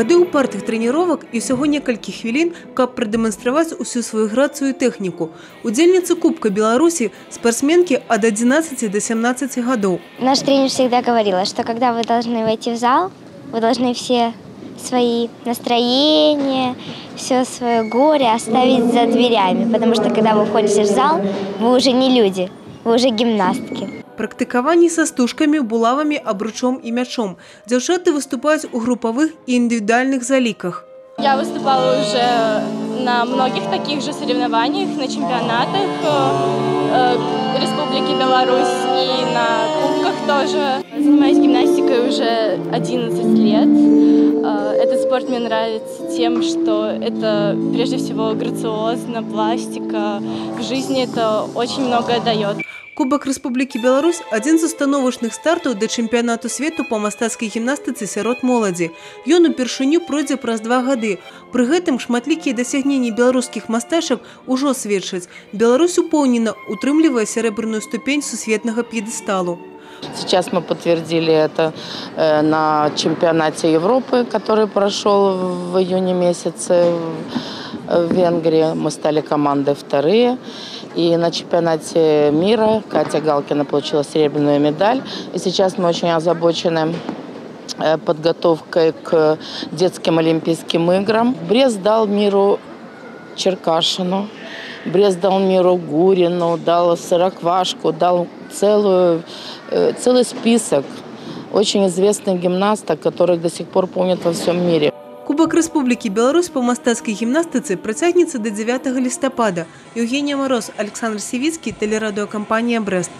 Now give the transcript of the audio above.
Гады упартых тренировок и всего некалькі хвілін, каб продемонстрировать усю свою грацию и технику. Удельницы Кубка Беларуси – спортсменки от 11 до 17 годов. Наш тренер всегда говорила, что когда вы должны войти в зал, вы должны все свои настроения, все свое горе оставить за дверями. Потому что когда вы входите в зал, вы уже не люди, вы уже гимнастки. Практиковані со стужками, булавами, обручом и мячом. Девчата выступают у групповых и индивидуальных заликах. Я выступала уже на многих таких же соревнованиях, на чемпионатах Республики Беларусь и на кубках тоже. Занимаюсь гимнастикой уже 11 лет. Этот спорт мне нравится тем, что это прежде всего грациозно, пластика. В жизни это очень многое дает. Кубок Республики Беларусь – один з установочных стартаў да чэмпіянату свету па мастацкай гімнастыцы сярод моладзі. Ён упершыню пройдзе праз 2 гады. Пры гэтым шматлікія дасягненні беларускіх мастачак ужо сведчаць. Беларусь упоўнена утрымлівае серебряную ступень сусветнага пьедесталу. Сейчас мы подтвердили это на чемпионате Европы, который прошел в июне месяце в Венгрии. Мы стали командой вторые. И на чемпионате мира Катя Галкина получила серебряную медаль. И сейчас мы очень озабочены подготовкой к детским Олимпийским играм. Брест дал миру Черкашину, Брест дал миру Гурину, дал Сороквашку, дал целый список очень известных гимнасток, которых до сих пор помнят во всем мире. Кубок Республики Беларусь по мастацкай гімнастыцы працягнецца до 9 листопада. Евгения Мороз, Александр Сивицкий, телерадиокомпания «Брест».